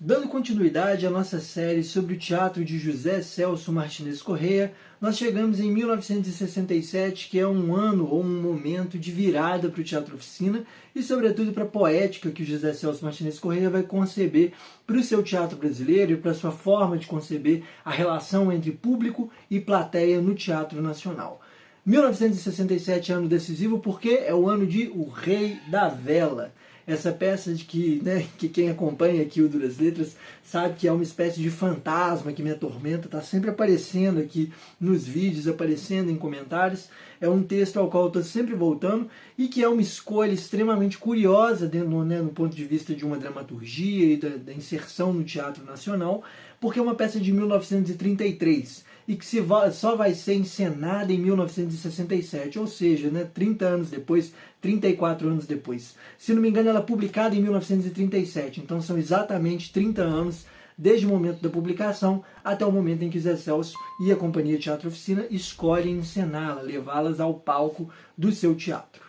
Dando continuidade à nossa série sobre o teatro de José Celso Martinez Corrêa, nós chegamos em 1967, que é um ano ou um momento de virada para o Teatro Oficina e, sobretudo, para a poética que o José Celso Martinez Corrêa vai conceber para o seu teatro brasileiro e para a sua forma de conceber a relação entre público e plateia no teatro nacional. 1967 é ano decisivo porque é o ano de O Rei da Vela. Essa peça de que quem acompanha aqui o Duras Letras sabe que é uma espécie de fantasma que me atormenta, está sempre aparecendo aqui nos vídeos, aparecendo em comentários. É um texto ao qual eu estou sempre voltando e que é uma escolha extremamente curiosa no ponto de vista de uma dramaturgia e da inserção no teatro nacional, porque é uma peça de 1933 e que só vai ser encenada em 1967, ou seja, 30 anos depois, 34 anos depois. Se não me engano, ela é publicada em 1937, então são exatamente 30 anos desde o momento da publicação até o momento em que Zé Celso e a Companhia Teatro Oficina escolhem encená-la, levá-las ao palco do seu teatro.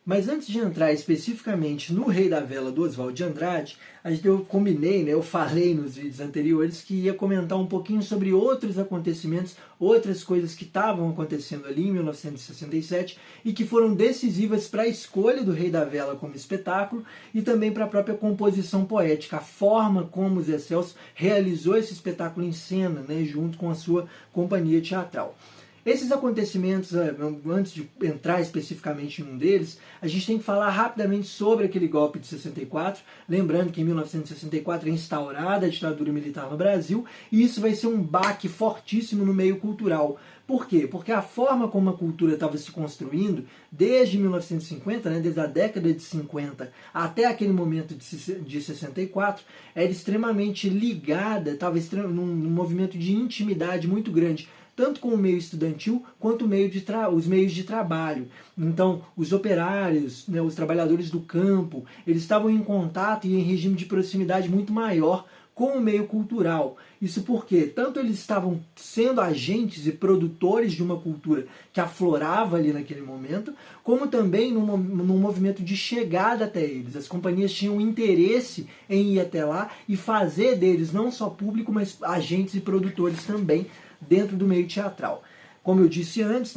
Mas antes de entrar especificamente no Rei da Vela do Oswald de Andrade, eu combinei, eu falei nos vídeos anteriores que ia comentar um pouquinho sobre outros acontecimentos, outras coisas que estavam acontecendo ali em 1967 e que foram decisivas para a escolha do Rei da Vela como espetáculo e também para a própria composição poética, a forma como Zé Celso realizou esse espetáculo em cena, junto com a sua companhia teatral. Esses acontecimentos, antes de entrar especificamente em um deles, a gente tem que falar rapidamente sobre aquele golpe de 64, lembrando que em 1964 é instaurada a ditadura militar no Brasil, e isso vai ser um baque fortíssimo no meio cultural. Por quê? Porque a forma como a cultura estava se construindo, desde 1950, desde a década de 50 até aquele momento de 64, era extremamente ligada, estava num movimento de intimidade muito grande, tanto com o meio estudantil quanto os meios de trabalho. Então, os operários, os trabalhadores do campo, eles estavam em contato e em regime de proximidade muito maior com o meio cultural. Isso porque tanto eles estavam sendo agentes e produtores de uma cultura que aflorava ali naquele momento, como também num movimento de chegada até eles. As companhias tinham interesse em ir até lá e fazer deles não só público, mas agentes e produtores também dentro do meio teatral. Como eu disse antes,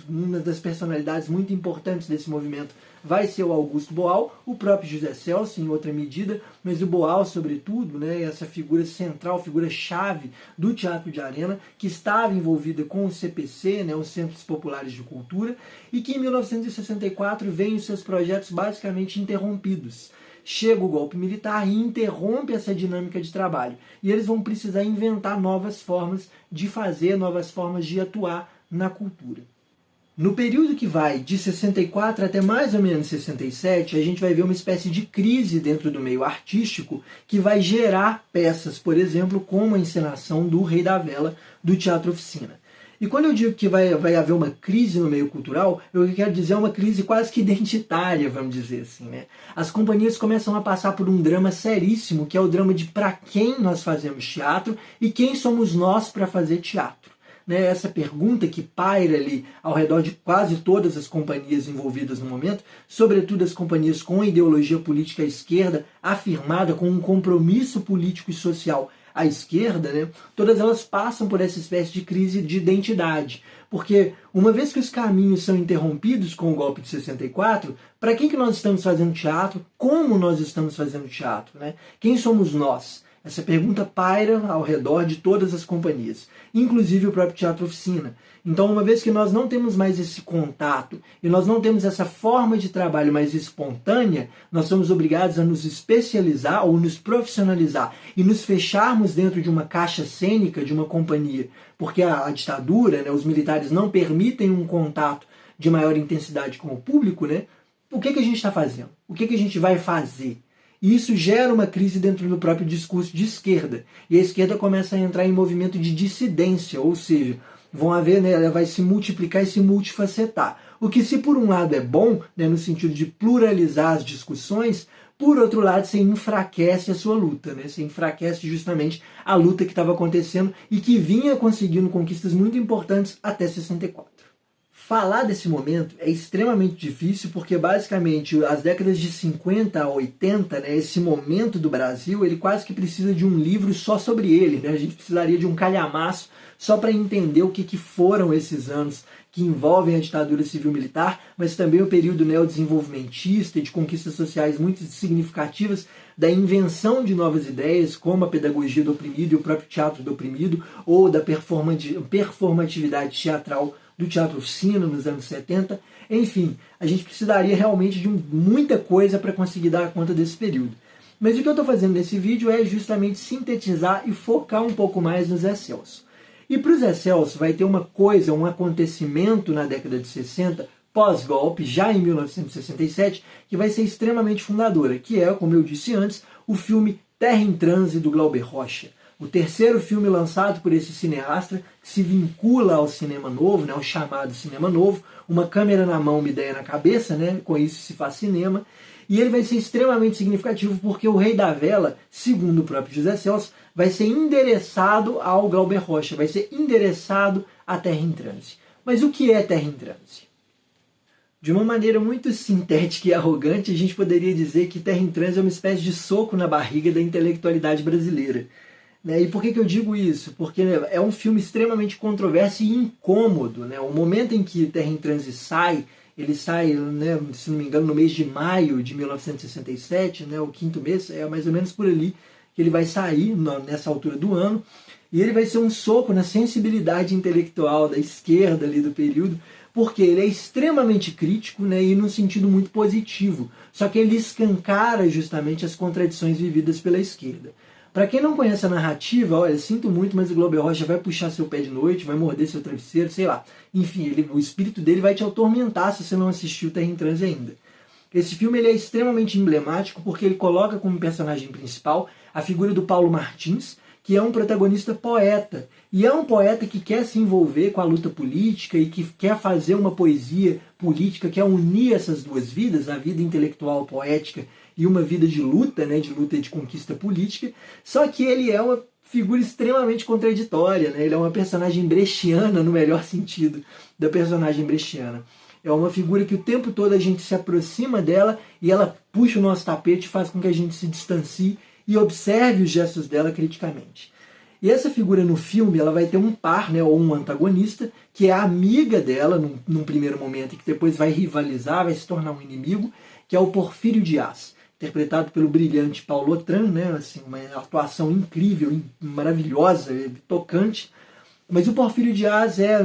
uma das personalidades muito importantes desse movimento vai ser o Augusto Boal, o próprio José Celso em outra medida, mas o Boal, sobretudo, essa figura central, figura-chave do teatro de arena, que estava envolvida com o CPC, os Centros Populares de Cultura, e que em 1964 vem os seus projetos basicamente interrompidos. Chega o golpe militar e interrompe essa dinâmica de trabalho. E eles vão precisar inventar novas formas de fazer, novas formas de atuar na cultura. No período que vai de 64 até mais ou menos 67, a gente vai ver uma espécie de crise dentro do meio artístico que vai gerar peças, por exemplo, como a encenação do Rei da Vela do Teatro Oficina. E quando eu digo que vai haver uma crise no meio cultural, eu quero dizer uma crise quase que identitária, vamos dizer assim. As companhias começam a passar por um drama seríssimo, que é o drama de para quem nós fazemos teatro e quem somos nós para fazer teatro. Essa pergunta que paira ali ao redor de quase todas as companhias envolvidas no momento, sobretudo as companhias com ideologia política à esquerda, afirmada com um compromisso político e social à esquerda, todas elas passam por essa espécie de crise de identidade. Porque uma vez que os caminhos são interrompidos com o golpe de 64, para quem que nós estamos fazendo teatro? Como nós estamos fazendo teatro? Quem somos nós? Essa pergunta paira ao redor de todas as companhias, inclusive o próprio Teatro Oficina. Então, uma vez que nós não temos mais esse contato e nós não temos essa forma de trabalho mais espontânea, nós somos obrigados a nos especializar ou nos profissionalizar e nos fecharmos dentro de uma caixa cênica de uma companhia, porque a ditadura, os militares não permitem um contato de maior intensidade com o público, o que a gente está fazendo? O que a gente vai fazer? E isso gera uma crise dentro do próprio discurso de esquerda. E a esquerda começa a entrar em movimento de dissidência, ou seja, ela vai se multiplicar e se multifacetar. O que, se por um lado é bom, no sentido de pluralizar as discussões, por outro lado, você enfraquece a sua luta, Você enfraquece justamente a luta que estava acontecendo e que vinha conseguindo conquistas muito importantes até 64. falar desse momento é extremamente difícil porque basicamente as décadas de 50 a 80, né, esse momento do Brasil, ele quase que precisa de um livro só sobre ele, né? A gente precisaria de um calhamaço só para entender o que foram esses anos que envolvem a ditadura civil-militar, mas também o período neodesenvolvimentista e de conquistas sociais muito significativas da invenção de novas ideias, como a pedagogia do oprimido e o próprio teatro do oprimido, ou da performatividade teatral do teatro oficina nos anos 70. Enfim, a gente precisaria realmente de muita coisa para conseguir dar conta desse período. Mas o que eu estou fazendo nesse vídeo é justamente sintetizar e focar um pouco mais no Zé Celso. E para o Zé Celso vai ter uma coisa, um acontecimento na década de 60, pós-golpe, já em 1967, que vai ser extremamente fundadora, que é, como eu disse antes, o filme Terra em Transe, do Glauber Rocha. O terceiro filme lançado por esse cineasta, que se vincula ao cinema novo, né, ao chamado cinema novo, uma câmera na mão, uma ideia na cabeça, né, com isso se faz cinema, e ele vai ser extremamente significativo porque o Rei da Vela, segundo o próprio José Celso, vai ser endereçado ao Glauber Rocha, vai ser endereçado à Terra em Transe. Mas o que é Terra em Transe? De uma maneira muito sintética e arrogante, a gente poderia dizer que Terra em Transe é uma espécie de soco na barriga da intelectualidade brasileira. E por que eu digo isso? Porque é um filme extremamente controverso e incômodo. O momento em que Terra em Transe sai, ele sai, se não me engano, no mês de maio de 1967, o quinto mês, é mais ou menos por ali que ele vai sair nessa altura do ano, e ele vai ser um soco na sensibilidade intelectual da esquerda ali do período, porque ele é extremamente crítico, e num sentido muito positivo, só que ele escancara justamente as contradições vividas pela esquerda. Para quem não conhece a narrativa, olha, sinto muito, mas o Glauber Rocha vai puxar seu pé de noite, vai morder seu travesseiro, sei lá. Enfim, o espírito dele vai te atormentar se você não assistiu Terra em Transe ainda. Esse filme ele é extremamente emblemático porque ele coloca como personagem principal a figura do Paulo Martins, que é um protagonista poeta. E é um poeta que quer se envolver com a luta política e que quer fazer uma poesia política, quer unir essas duas vidas, a vida intelectual poética e uma vida de luta e de conquista política. Só que ele é uma figura extremamente contraditória, ele é uma personagem brechiana, no melhor sentido da personagem brechiana. É uma figura que o tempo todo a gente se aproxima dela e ela puxa o nosso tapete e faz com que a gente se distancie e observe os gestos dela criticamente. E essa figura no filme ela vai ter um par, ou um antagonista, que é a amiga dela num primeiro momento e que depois vai rivalizar, vai se tornar um inimigo, que é o Porfírio Dias, interpretado pelo brilhante Paulo Otran, assim, uma atuação incrível, maravilhosa, tocante. Mas o Porfírio Dias é,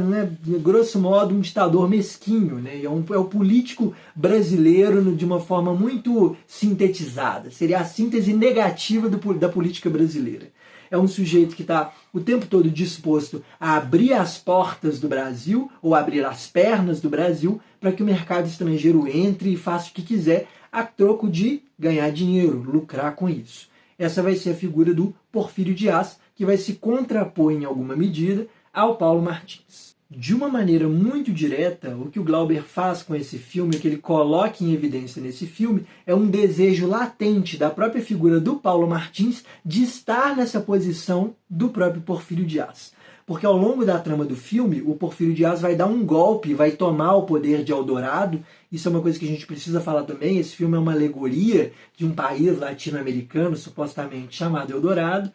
grosso modo, um ditador mesquinho, é o político brasileiro de uma forma muito sintetizada. Seria a síntese negativa da política brasileira. É um sujeito que está o tempo todo disposto a abrir as portas do Brasil, ou abrir as pernas do Brasil, para que o mercado estrangeiro entre e faça o que quiser, a troco de ganhar dinheiro, lucrar com isso. Essa vai ser a figura do Porfírio Dias, que vai se contrapor em alguma medida ao Paulo Martins. De uma maneira muito direta, o que o Glauber faz com esse filme, o que ele coloca em evidência nesse filme, é um desejo latente da própria figura do Paulo Martins de estar nessa posição do próprio Porfírio Dias. Porque ao longo da trama do filme, o Porfírio Dias vai dar um golpe, vai tomar o poder de Eldorado. Isso é uma coisa que a gente precisa falar também. Esse filme é uma alegoria de um país latino-americano, supostamente chamado Eldorado.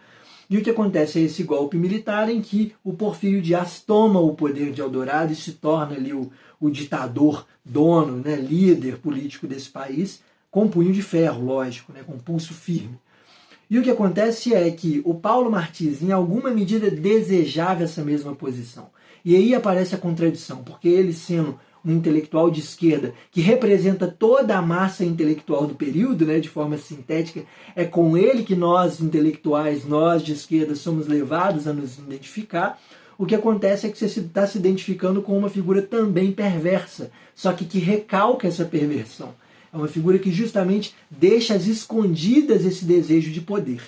E o que acontece é esse golpe militar em que o Porfírio Dias toma o poder de Eldorado e se torna ali o ditador, dono, líder político desse país, com punho de ferro, lógico, com pulso firme. E o que acontece é que o Paulo Martins, em alguma medida, desejava essa mesma posição. E aí aparece a contradição, porque ele sendo um intelectual de esquerda que representa toda a massa intelectual do período, de forma sintética, é com ele que nós intelectuais, nós de esquerda, somos levados a nos identificar. O que acontece é que você está se identificando com uma figura também perversa, só que recalca essa perversão. É uma figura que justamente deixa às escondidas esse desejo de poder.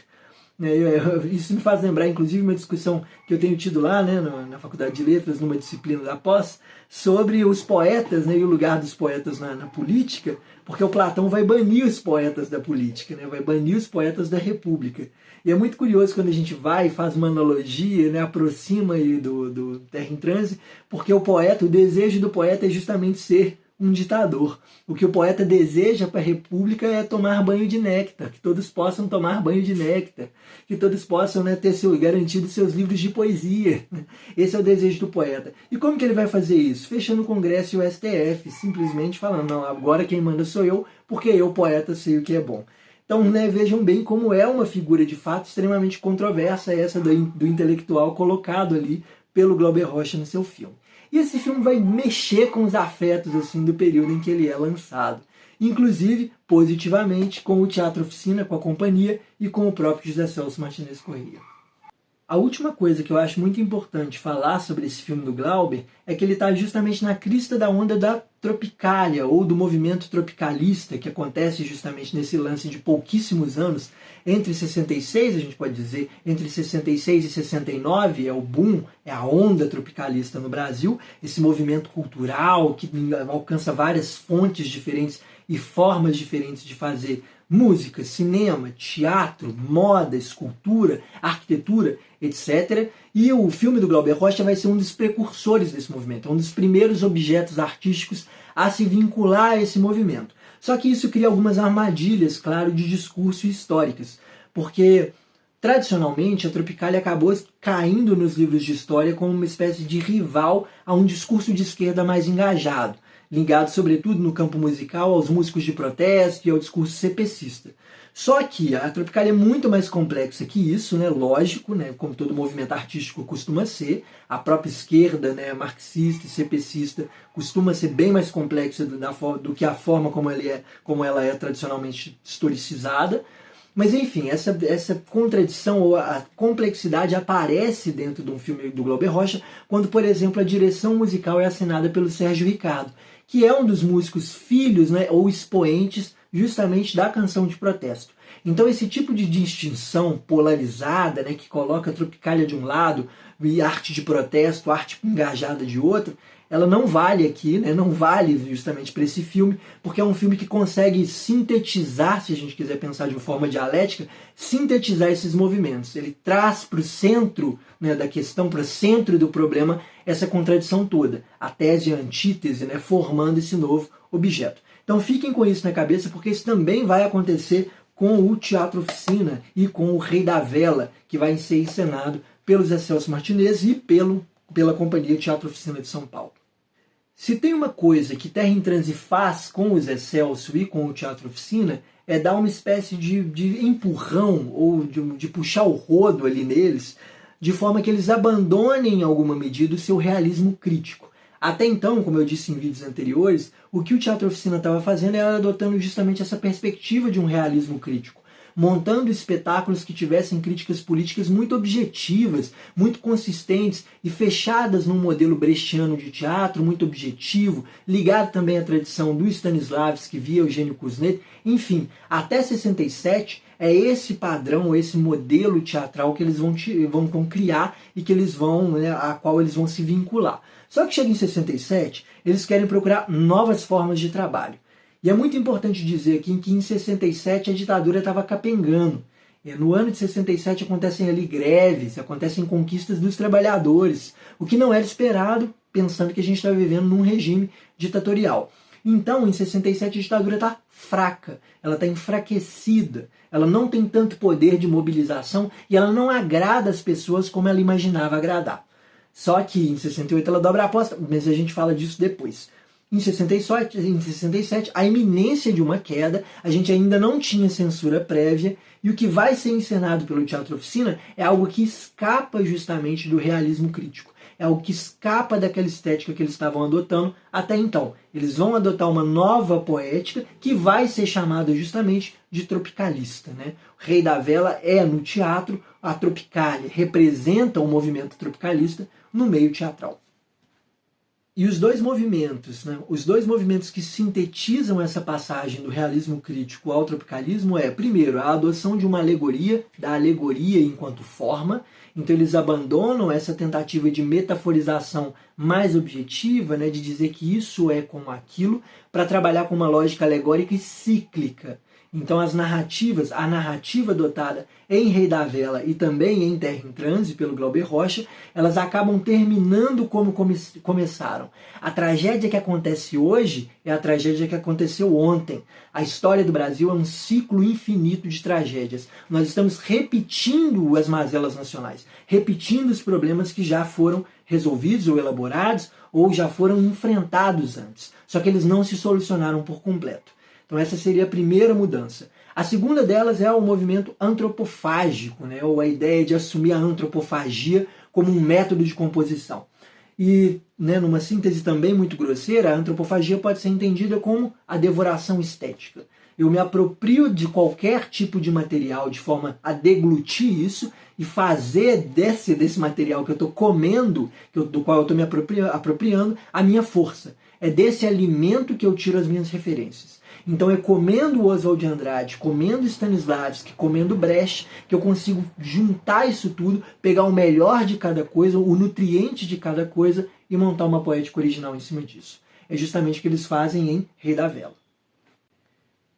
Isso me faz lembrar, inclusive, uma discussão que eu tenho tido lá, né, na Faculdade de Letras, numa disciplina da pós, sobre os poetas, né, e o lugar dos poetas na política, porque o Platão vai banir os poetas da política, né, vai banir os poetas da república. E é muito curioso quando a gente vai e faz uma analogia, né, aproxima aí do Terra em Transe, porque o desejo do poeta é justamente ser um ditador. O que o poeta deseja para a república é tomar banho de néctar, que todos possam tomar banho de néctar, que todos possam, né, ter garantido seus livros de poesia. Esse é o desejo do poeta. E como que ele vai fazer isso? Fechando o Congresso e o STF, simplesmente falando, não, agora quem manda sou eu, porque eu, poeta, sei o que é bom. Então, né, vejam bem como é uma figura de fato extremamente controversa essa do intelectual colocado ali pelo Glauber Rocha no seu filme. E esse filme vai mexer com os afetos assim do período em que ele é lançado. Inclusive, positivamente, com o Teatro Oficina, com a companhia e com o próprio José Celso Martinez Corrêa. A última coisa que eu acho muito importante falar sobre esse filme do Glauber é que ele está justamente na crista da onda da Tropicália, ou do movimento tropicalista, que acontece justamente nesse lance de pouquíssimos anos, entre 66, a gente pode dizer, entre 66 e 69, é o boom, é a onda tropicalista no Brasil, esse movimento cultural que alcança várias fontes diferentes e formas diferentes de fazer música, cinema, teatro, moda, escultura, arquitetura, etc. E o filme do Glauber Rocha vai ser um dos precursores desse movimento, um dos primeiros objetos artísticos a se vincular a esse movimento. Só que isso cria algumas armadilhas, claro, de discurso históricas, porque tradicionalmente a Tropicália acabou caindo nos livros de história como uma espécie de rival a um discurso de esquerda mais engajado, ligado sobretudo no campo musical aos músicos de protesto e ao discurso cepecista. Só que a Tropicália é muito mais complexa que isso, né? Lógico, né? Como todo movimento artístico costuma ser. A própria esquerda, né? Marxista e cepecista costuma ser bem mais complexa do que a forma como ela é tradicionalmente historicizada. Mas enfim, essa contradição ou a complexidade aparece dentro de um filme do Glauber Rocha quando, por exemplo, a direção musical é assinada pelo Sérgio Ricardo, que é um dos músicos filhos, né, ou expoentes justamente da canção de protesto. Então esse tipo de distinção polarizada, né, que coloca a Tropicália de um lado e arte de protesto, arte engajada de outro, ela não vale aqui, né, não vale justamente para esse filme, porque é um filme que consegue sintetizar, se a gente quiser pensar de uma forma dialética, sintetizar esses movimentos. Ele traz para o centro, né, da questão, para o centro do problema, essa contradição toda, a tese e a antítese, né, formando esse novo objeto. Então fiquem com isso na cabeça, porque isso também vai acontecer com o Teatro Oficina e com o Rei da Vela, que vai ser encenado pelo Zé Celso Martinez e pela Companhia Teatro Oficina de São Paulo. Se tem uma coisa que Terra em Transe faz com o Zé Celso e com o Teatro Oficina, é dar uma espécie de empurrão ou de puxar o rodo ali neles, de forma que eles abandonem em alguma medida o seu realismo crítico. Até então, como eu disse em vídeos anteriores, o que o Teatro Oficina estava fazendo era adotando justamente essa perspectiva de um realismo crítico, montando espetáculos que tivessem críticas políticas muito objetivas, muito consistentes e fechadas num modelo brechtiano de teatro, muito objetivo, ligado também à tradição do Stanislavski via Eugênio Kuznet. Enfim, até 67 é esse padrão, esse modelo teatral que eles vão criar e que eles vão, né, a qual eles vão se vincular. Só que chega em 67, eles querem procurar novas formas de trabalho. E é muito importante dizer aqui que em 67 a ditadura estava capengando. No ano de 67 acontecem ali greves, acontecem conquistas dos trabalhadores, o que não era esperado, pensando que a gente está vivendo num regime ditatorial. Então, em 67 a ditadura está fraca, ela está enfraquecida, ela não tem tanto poder de mobilização e ela não agrada as pessoas como ela imaginava agradar. Só que em 68 ela dobra a aposta, mas a gente fala disso depois. Em 67, a iminência de uma queda, a gente ainda não tinha censura prévia, e o que vai ser encenado pelo Teatro Oficina é algo que escapa justamente do realismo crítico. É algo que escapa daquela estética que eles estavam adotando até então. Eles vão adotar uma nova poética que vai ser chamada justamente de tropicalista, né? O Rei da Vela é, no teatro, a Tropicália representa o movimento tropicalista no meio teatral. E os dois movimentos, né, os dois movimentos que sintetizam essa passagem do realismo crítico ao tropicalismo é, primeiro, a adoção de uma alegoria, da alegoria enquanto forma. Então eles abandonam essa tentativa de metaforização mais objetiva, né, de dizer que isso é como aquilo, para trabalhar com uma lógica alegórica e cíclica. Então as narrativas, a narrativa adotada em Rei da Vela e também em Terra em Transe, pelo Glauber Rocha, elas acabam terminando como começaram. A tragédia que acontece hoje é a tragédia que aconteceu ontem. A história do Brasil é um ciclo infinito de tragédias. Nós estamos repetindo as mazelas nacionais, repetindo os problemas que já foram resolvidos ou elaborados ou já foram enfrentados antes. Só que eles não se solucionaram por completo. Então essa seria a primeira mudança. A segunda delas é o movimento antropofágico, né? Ou a ideia de assumir a antropofagia como um método de composição. E, né, numa síntese também muito grosseira, a antropofagia pode ser entendida como a devoração estética. Eu me aproprio de qualquer tipo de material de forma a deglutir isso e fazer desse material que eu estou comendo, do qual eu estou me apropriando, a minha força. É desse alimento que eu tiro as minhas referências. Então é comendo Oswald de Andrade, comendo Stanislavski, comendo Brecht, que eu consigo juntar isso tudo, pegar o melhor de cada coisa, o nutriente de cada coisa e montar uma poética original em cima disso. É justamente o que eles fazem em Rei da Vela.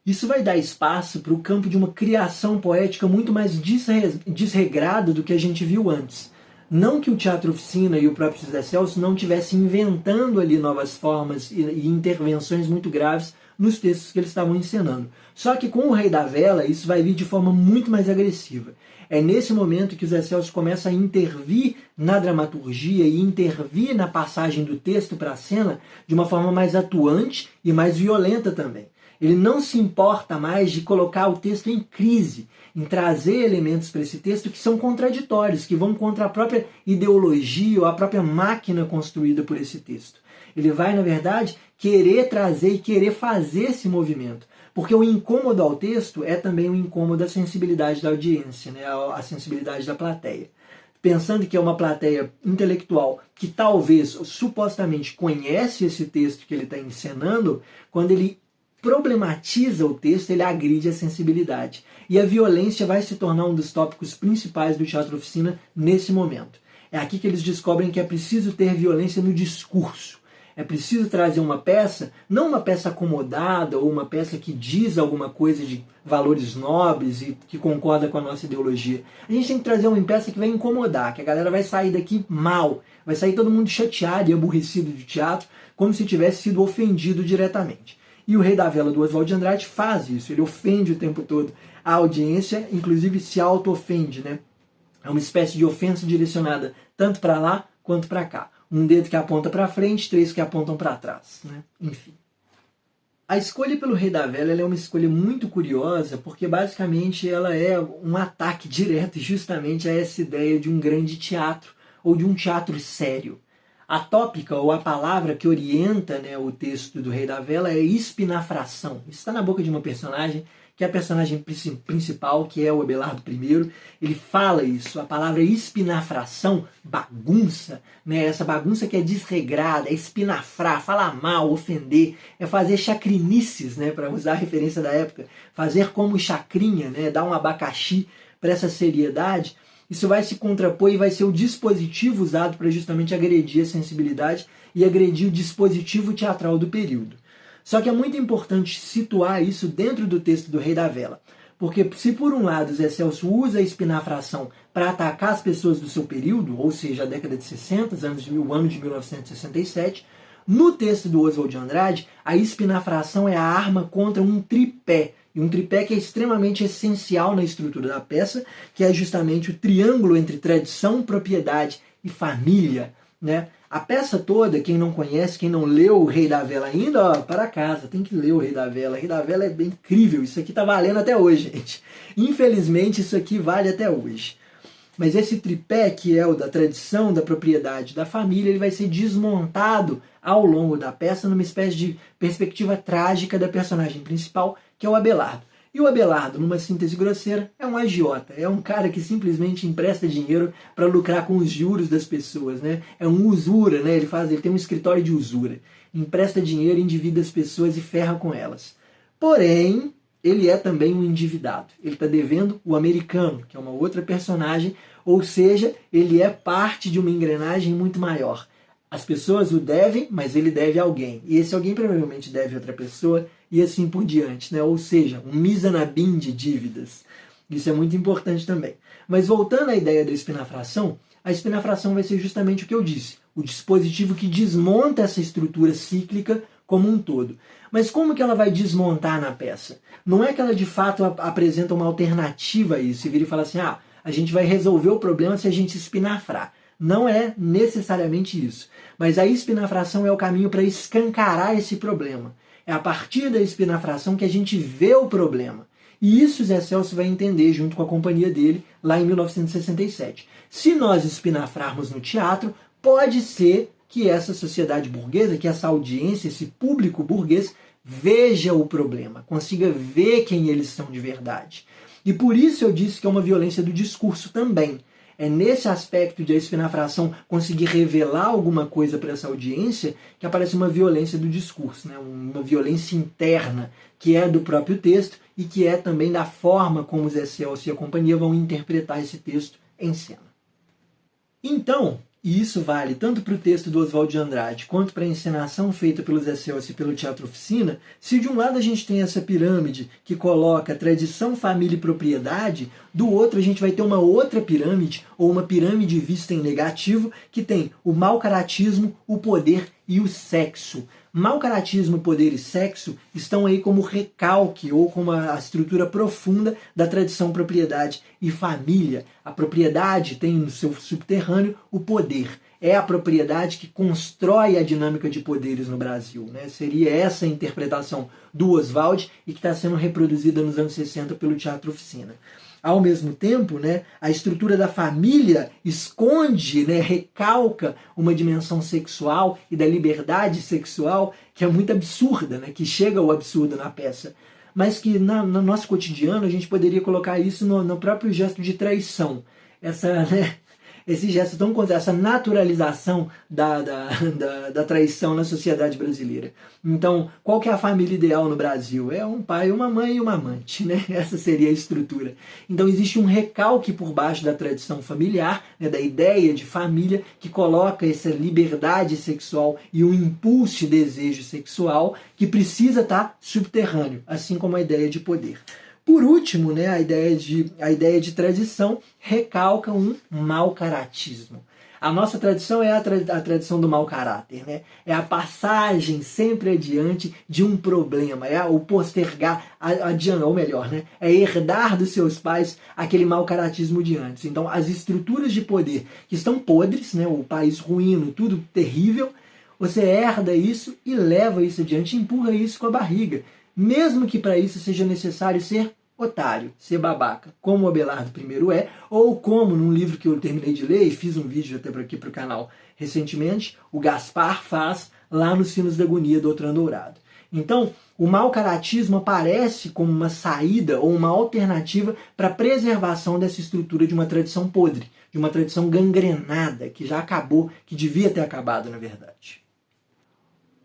Isso vai dar espaço para o campo de uma criação poética muito mais desregrada do que a gente viu antes. Não que o Teatro Oficina e o próprio José Celso não estivessem inventando ali novas formas e intervenções muito graves nos textos que eles estavam encenando. Só que com o Rei da Vela, isso vai vir de forma muito mais agressiva. É nesse momento que o Zé Celso começa a intervir na dramaturgia e intervir na passagem do texto para a cena de uma forma mais atuante e mais violenta também. Ele não se importa mais de colocar o texto em crise, em trazer elementos para esse texto que são contraditórios, que vão contra a própria ideologia ou a própria máquina construída por esse texto. Ele vai, na verdade, querer trazer e querer fazer esse movimento. Porque o incômodo ao texto é também um incômodo à sensibilidade da audiência, né? À sensibilidade da plateia. Pensando que é uma plateia intelectual que talvez, supostamente, conhece esse texto que ele está encenando, quando ele problematiza o texto, ele agride a sensibilidade. E a violência vai se tornar um dos tópicos principais do Teatro Oficina nesse momento. É aqui que eles descobrem que é preciso ter violência no discurso. É preciso trazer uma peça, não uma peça acomodada ou uma peça que diz alguma coisa de valores nobres e que concorda com a nossa ideologia. A gente tem que trazer uma peça que vai incomodar, que a galera vai sair daqui mal, vai sair todo mundo chateado e aborrecido de teatro, como se tivesse sido ofendido diretamente. E o Rei da Vela do Oswald de Andrade faz isso, ele ofende o tempo todo a audiência, inclusive se auto-ofende, né? É uma espécie de ofensa direcionada tanto para lá quanto para cá. Um dedo que aponta para frente, 3 que apontam para trás, né? Enfim. A escolha pelo Rei da Vela é uma escolha muito curiosa, porque basicamente ela é um ataque direto justamente a essa ideia de um grande teatro, ou de um teatro sério. A tópica, ou a palavra que orienta, né, o texto do Rei da Vela é espinafração. Isso está na boca de uma personagem, que é a personagem principal, que é o Abelardo I. Ele fala isso, a palavra espinafração, bagunça, né, essa bagunça que é desregrada, é espinafrar, falar mal, ofender, é fazer chacrinices, né, para usar a referência da época, fazer como chacrinha, né, dar um abacaxi para essa seriedade. Isso vai se contrapor e vai ser o dispositivo usado para justamente agredir a sensibilidade e agredir o dispositivo teatral do período. Só que é muito importante situar isso dentro do texto do Rei da Vela. Porque se por um lado Zé Celso usa a espinafração para atacar as pessoas do seu período, ou seja, a década de 60, o ano de 1967, no texto do Oswald de Andrade, a espinafração é a arma contra um tripé. E um tripé que é extremamente essencial na estrutura da peça, que é justamente o triângulo entre tradição, propriedade e família, né? A peça toda, quem não conhece, quem não leu o Rei da Vela ainda, ó, para casa, tem que ler o Rei da Vela. O Rei da Vela é bem incrível, isso aqui tá valendo até hoje, gente. Infelizmente, isso aqui vale até hoje. Mas esse tripé, que é o da tradição, da propriedade, da família, ele vai ser desmontado ao longo da peça numa espécie de perspectiva trágica da personagem principal, que é o Abelardo. E o Abelardo, numa síntese grosseira, é um agiota, é um cara que simplesmente empresta dinheiro para lucrar com os juros das pessoas, né? É um usura, né? Ele tem um escritório de usura. Empresta dinheiro, endivida as pessoas e ferra com elas. Porém, ele é também um endividado. Ele está devendo o americano, que é uma outra personagem, ou seja, ele é parte de uma engrenagem muito maior. As pessoas o devem, mas ele deve a alguém. E esse alguém provavelmente deve a outra pessoa, e assim por diante, né? Ou seja, um Mizanabim de dívidas. Isso é muito importante também. Mas voltando à ideia da espinafração, a espinafração vai ser justamente o que eu disse, o dispositivo que desmonta essa estrutura cíclica como um todo. Mas como que ela vai desmontar na peça? Não é que ela de fato apresenta uma alternativa a isso, e vira e fala assim, a gente vai resolver o problema se a gente espinafrar. Não é necessariamente isso. Mas a espinafração é o caminho para escancarar esse problema. É a partir da espinafração que a gente vê o problema. E isso o Zé Celso vai entender junto com a companhia dele lá em 1967. Se nós espinafrarmos no teatro, pode ser que essa sociedade burguesa, que essa audiência, esse público burguês, veja o problema, consiga ver quem eles são de verdade. E por isso eu disse que é uma violência do discurso também. É nesse aspecto de a espinafração conseguir revelar alguma coisa para essa audiência que aparece uma violência do discurso, né? Uma violência interna que é do próprio texto e que é também da forma como Zé Celso e a companhia vão interpretar esse texto em cena. Então, e isso vale tanto para o texto do Oswald de Andrade quanto para a encenação feita pelo Zé Celso e pelo Teatro Oficina, se de um lado a gente tem essa pirâmide que coloca tradição, família e propriedade, do outro a gente vai ter uma outra pirâmide, ou uma pirâmide vista em negativo, que tem o mau caratismo, o poder e o sexo. Mau caratismo, poder e sexo estão aí como recalque ou como a estrutura profunda da tradição propriedade e família. A propriedade tem no seu subterrâneo o poder. É a propriedade que constrói a dinâmica de poderes no Brasil, né? Seria essa a interpretação do Oswald e que está sendo reproduzida nos anos 60 pelo Teatro Oficina. Ao mesmo tempo, né, a estrutura da família esconde, né, recalca uma dimensão sexual e da liberdade sexual que é muito absurda, né, que chega ao absurdo na peça. Mas que no nosso cotidiano a gente poderia colocar isso no próprio gesto de traição. Esse gesto tão essa naturalização da traição na sociedade brasileira. Então, qual que é a família ideal no Brasil? É um pai, uma mãe e uma amante, né? Essa seria a estrutura. Então, existe um recalque por baixo da tradição familiar, né, da ideia de família, que coloca essa liberdade sexual e um impulso de desejo sexual que precisa estar subterrâneo, assim como a ideia de poder. Por último, né, a ideia de tradição recalca um mau caratismo. A nossa tradição é a tradição do mau caráter, né? É a passagem sempre adiante de um problema, é o postergar adiante, ou melhor, né? É herdar dos seus pais aquele mau caratismo de antes. Então, as estruturas de poder que estão podres, né? O país ruíno, tudo terrível, você herda isso e leva isso adiante, empurra isso com a barriga. Mesmo que para isso seja necessário ser otário, ser babaca, como o Abelardo I é, ou como num livro que eu terminei de ler e fiz um vídeo até por aqui para o canal recentemente, o Gaspar faz lá nos Sinos da Agonia do Outram Dourado. Então, o mau caratismo aparece como uma saída ou uma alternativa para a preservação dessa estrutura de uma tradição podre, de uma tradição gangrenada, que já acabou, que devia ter acabado, na verdade.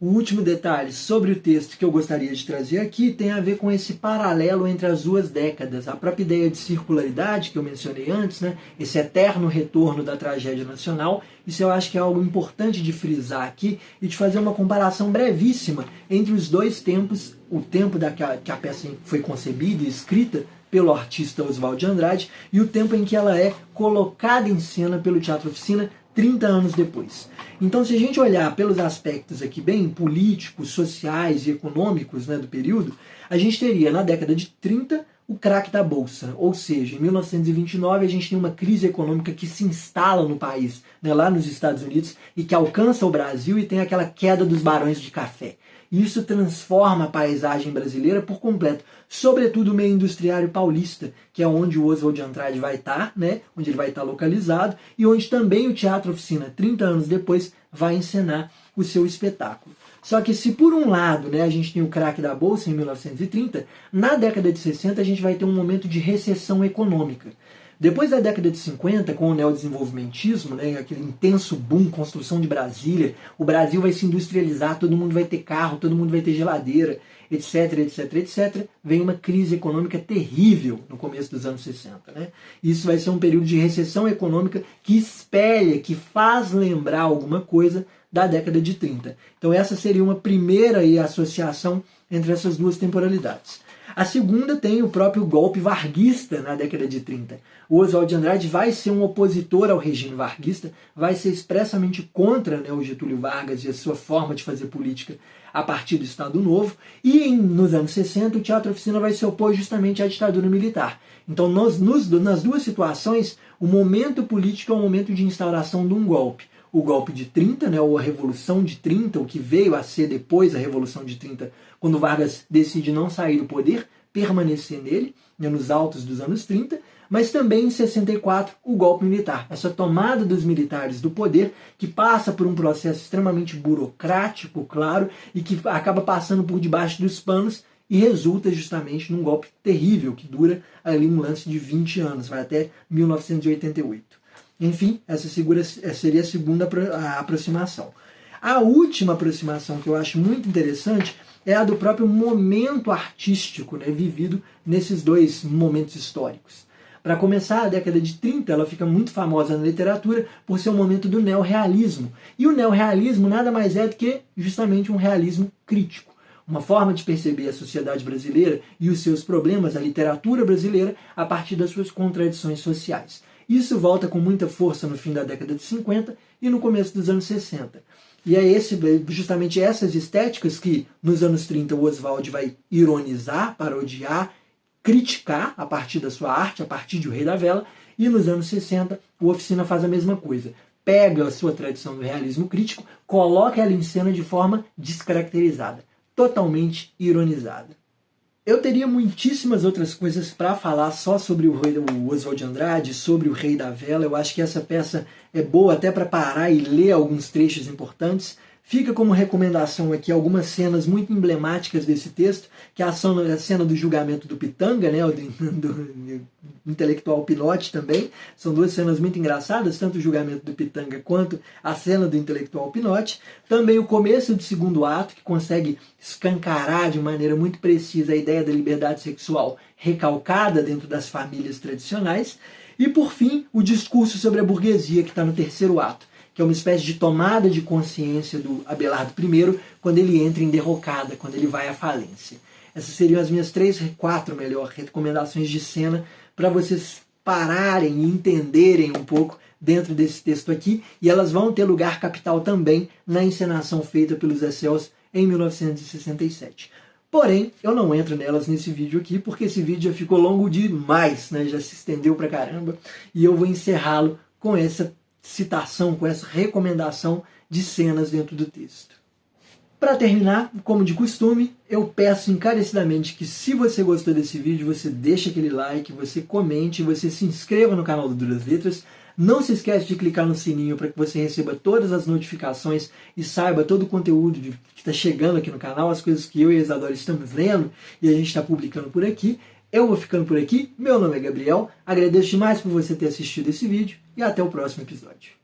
O último detalhe sobre o texto que eu gostaria de trazer aqui tem a ver com esse paralelo entre as duas décadas. A própria ideia de circularidade que eu mencionei antes, né? Esse eterno retorno da tragédia nacional, isso eu acho que é algo importante de frisar aqui e de fazer uma comparação brevíssima entre os dois tempos, o tempo que a peça foi concebida e escrita pelo artista Oswald de Andrade e o tempo em que ela é colocada em cena pelo Teatro Oficina 30 anos depois. Então, se a gente olhar pelos aspectos aqui bem políticos, sociais e econômicos, né, do período, a gente teria na década de 30 o craque da Bolsa, ou seja, em 1929 a gente tem uma crise econômica que se instala no país, né, lá nos Estados Unidos, e que alcança o Brasil e tem aquela queda dos barões de café. Isso transforma a paisagem brasileira por completo, sobretudo o meio industriário paulista, que é onde o Oswald de Andrade vai estar, né? Onde ele vai estar localizado, e onde também o Teatro Oficina, 30 anos depois, vai encenar o seu espetáculo. Só que se por um lado, né, a gente tem o craque da Bolsa em 1930, na década de 60 a gente vai ter um momento de recessão econômica. Depois da década de 50, com o neodesenvolvimentismo, né, aquele intenso boom, construção de Brasília, o Brasil vai se industrializar, todo mundo vai ter carro, todo mundo vai ter geladeira, etc, etc, etc. Vem uma crise econômica terrível no começo dos anos 60. Né? Isso vai ser um período de recessão econômica que espelha, que faz lembrar alguma coisa da década de 30. Então essa seria uma primeira associação entre essas duas temporalidades. A segunda tem o próprio golpe varguista na década de 30. O Oswald de Andrade vai ser um opositor ao regime varguista, vai ser expressamente contra, né, o Getúlio Vargas e a sua forma de fazer política a partir do Estado Novo. E nos anos 60 o Teatro Oficina vai se opor justamente à ditadura militar. Então nas duas situações, o momento político é um momento de instauração de um golpe. O golpe de 30, né, ou a Revolução de 30, o que veio a ser depois da Revolução de 30, quando Vargas decide não sair do poder, permanecer nele, né, nos altos dos anos 30, mas também em 64 o golpe militar, essa tomada dos militares do poder, que passa por um processo extremamente burocrático, claro, e que acaba passando por debaixo dos panos e resulta justamente num golpe terrível, que dura ali um lance de 20 anos, vai até 1988. Enfim, essa seria a segunda aproximação. A última aproximação que eu acho muito interessante é a do próprio momento artístico, né, vivido nesses dois momentos históricos. Para começar, a década de 30 ela fica muito famosa na literatura por ser o momento do neorrealismo. E o neorrealismo nada mais é do que justamente um realismo crítico. Uma forma de perceber a sociedade brasileira e os seus problemas, a literatura brasileira, a partir das suas contradições sociais. Isso volta com muita força no fim da década de 50 e no começo dos anos 60. E é justamente essas estéticas que, nos anos 30, o Oswald vai ironizar, parodiar, criticar a partir da sua arte, a partir de O Rei da Vela, e nos anos 60, o Oficina faz a mesma coisa. Pega a sua tradição do realismo crítico, coloca ela em cena de forma descaracterizada, totalmente ironizada. Eu teria muitíssimas outras coisas para falar só sobre o Oswald de Andrade, sobre o Rei da Vela. Eu acho que essa peça é boa até para parar e ler alguns trechos importantes. Fica como recomendação aqui algumas cenas muito emblemáticas desse texto, que é a cena do julgamento do Pitanga, né, do intelectual Pinote também. São duas cenas muito engraçadas, tanto o julgamento do Pitanga quanto a cena do intelectual Pinote. Também o começo do segundo ato, que consegue escancarar de maneira muito precisa a ideia da liberdade sexual recalcada dentro das famílias tradicionais. E, por fim, o discurso sobre a burguesia, que está no terceiro ato, que é uma espécie de tomada de consciência do Abelardo I quando ele entra em derrocada, quando ele vai à falência. Essas seriam as minhas 4 recomendações de cena para vocês pararem e entenderem um pouco dentro desse texto aqui, e elas vão ter lugar capital também na encenação feita pelos Zé Celso em 1967. Porém, eu não entro nelas nesse vídeo aqui, porque esse vídeo já ficou longo demais, né? Já se estendeu pra caramba, e eu vou encerrá-lo com essa citação, com essa recomendação de cenas dentro do texto. Para terminar, como de costume, eu peço encarecidamente que, se você gostou desse vídeo, você deixe aquele like, você comente, você se inscreva no canal do Duras Letras. Não se esquece de clicar no sininho para que você receba todas as notificações e saiba todo o conteúdo que está chegando aqui no canal, as coisas que eu e a Isadora estamos lendo e a gente está publicando por aqui. Eu vou ficando por aqui, meu nome é Gabriel, agradeço demais por você ter assistido esse vídeo e até o próximo episódio.